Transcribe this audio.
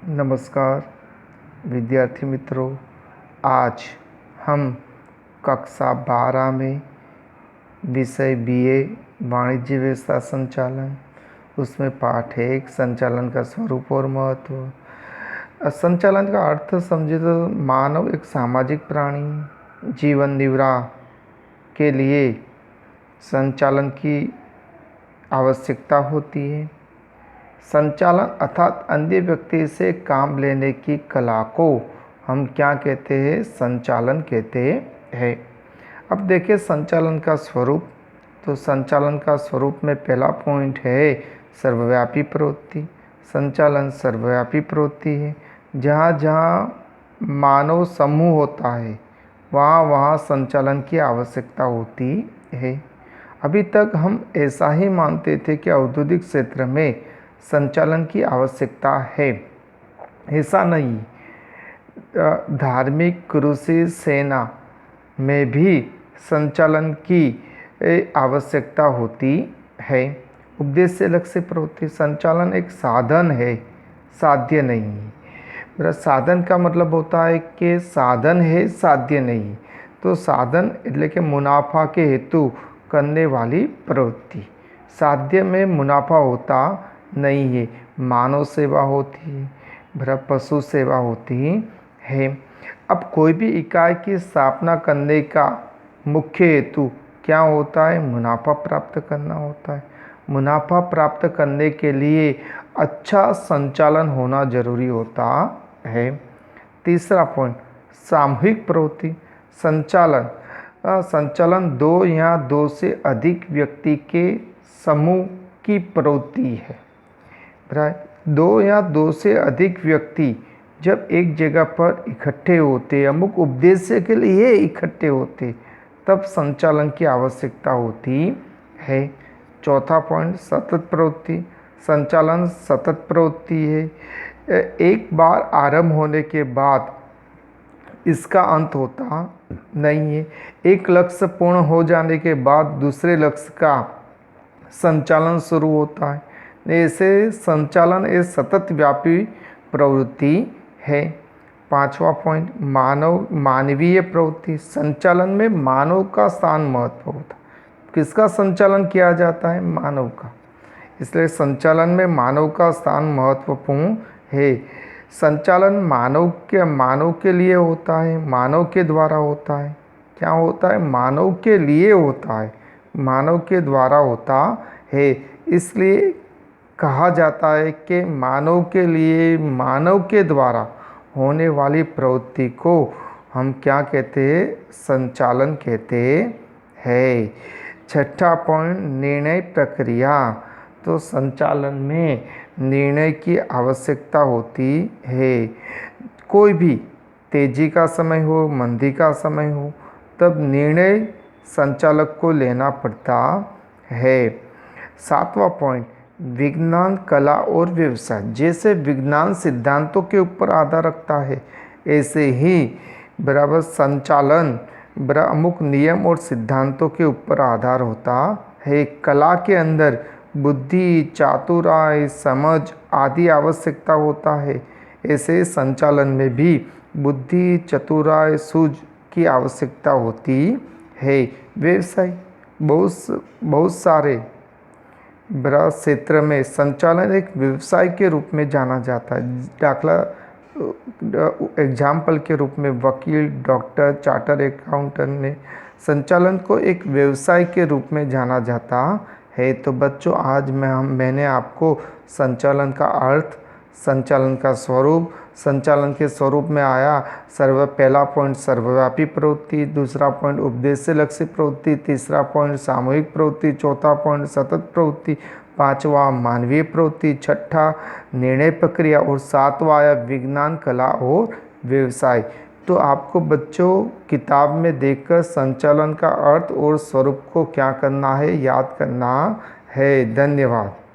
नमस्कार विद्यार्थी मित्रों, आज हम कक्षा 12 में विषय बीए वाणिज्य व्यवस्था संचालन उसमें पाठ 1 संचालन का स्वरूप और महत्व। संचालन का अर्थ समझे तो मानव एक सामाजिक प्राणी जीवन निर्वाह के लिए संचालन की आवश्यकता होती है। संचालन अर्थात अन्य व्यक्ति से काम लेने की कला को हम क्या कहते हैं? संचालन कहते हैं। अब देखिए संचालन का स्वरूप। तो संचालन का स्वरूप में पहला पॉइंट है सर्वव्यापी प्रवृत्ति। संचालन सर्वव्यापी प्रवृत्ति है। जहाँ जहाँ मानव समूह होता है वहाँ वहाँ संचालन की आवश्यकता होती है। अभी तक हम ऐसा ही मानते थे कि औद्योगिक क्षेत्र में संचालन की आवश्यकता है। ऐसा नहीं, धार्मिक, कृषि, सेना में भी संचालन की आवश्यकता होती है। उद्देश्य लक्ष्य प्रवृत्ति। संचालन एक साधन है, साध्य नहीं। साधन का मतलब होता है कि साधन है, साध्य नहीं। तो साधन એટલે કે मुनाफा के हेतु करने वाली प्रवृत्ति। साध्य में मुनाफा होता नहीं है। मानव सेवा होती है, पशु सेवा होती है। अब कोई भी इकाई की स्थापना करने का मुख्य हेतु क्या होता है? मुनाफा प्राप्त करना होता है। मुनाफा प्राप्त करने के लिए अच्छा संचालन होना जरूरी होता है। तीसरा पॉइंट सामूहिक प्रवृत्ति। संचालन दो या दो से अधिक व्यक्ति के समूह की प्रवृत्ति है। दो या दो से अधिक व्यक्ति जब एक जगह पर इकट्ठे होते, अमुक उद्देश्य के लिए इकट्ठे होते, तब संचालन की आवश्यकता होती है। चौथा पॉइंट सतत प्रवृत्ति। संचालन सतत प्रवृत्ति है। एक बार आरंभ होने के बाद इसका अंत होता नहीं है। एक लक्ष्य पूर्ण हो जाने के बाद दूसरे लक्ष्य का संचालन शुरू होता है। ऐसे संचालन एक सतत व्यापी प्रवृत्ति है। पांचवा पॉइंट मानवीय प्रवृत्ति। संचालन में मानव का स्थान महत्व होता है। किसका संचालन किया जाता है? मानव का। इसलिए संचालन में मानव का स्थान महत्वपूर्ण है। संचालन मानव के लिए होता है, मानव के द्वारा होता है। क्या होता है? मानव के लिए होता है, मानव के द्वारा होता है। इसलिए कहा जाता है कि मानव के लिए, मानव के द्वारा होने वाली प्रवृत्ति को हम क्या कहते हैं? संचालन कहते हैं। छठा पॉइंट निर्णय प्रक्रिया। तो संचालन में निर्णय की आवश्यकता होती है। कोई भी तेजी का समय हो, मंदी का समय हो, तब निर्णय संचालक को लेना पड़ता है। सातवां पॉइंट विज्ञान, कला और व्यवसाय। जैसे विज्ञान सिद्धांतों के ऊपर आधार रखता है, ऐसे ही बराबर संचालन अमुक नियम और सिद्धांतों के ऊपर आधार होता है। कला के अंदर बुद्धि, चातुराई, समझ आदि आवश्यकता होता है। ऐसे संचालन में भी बुद्धि, चतुराई, सूझ की आवश्यकता होती है। व्यवसाय बहुत सारे बड़ा क्षेत्र में संचालन एक व्यवसाय के रूप में जाना जाता है। दाखला एग्जाम्पल के रूप में वकील, डॉक्टर, चार्टर अकाउंटेंट ने संचालन को एक व्यवसाय के रूप में जाना जाता है। तो बच्चों आज मैंने आपको संचालन का अर्थ, संचालन का स्वरूप, संचालन के स्वरूप में आया पहला पॉइंट सर्वव्यापी प्रवृत्ति, दूसरा पॉइंट उद्देश्य लक्ष्य प्रवृत्ति, तीसरा पॉइंट सामूहिक प्रवृत्ति, चौथा पॉइंट सतत प्रवृत्ति, पांचवा मानवीय प्रवृत्ति, छठा निर्णय प्रक्रिया और सातवां आया विज्ञान, कला और व्यवसाय। तो आपको बच्चों किताब में देखकर संचालन का अर्थ और स्वरूप को क्या करना है? याद करना है। धन्यवाद।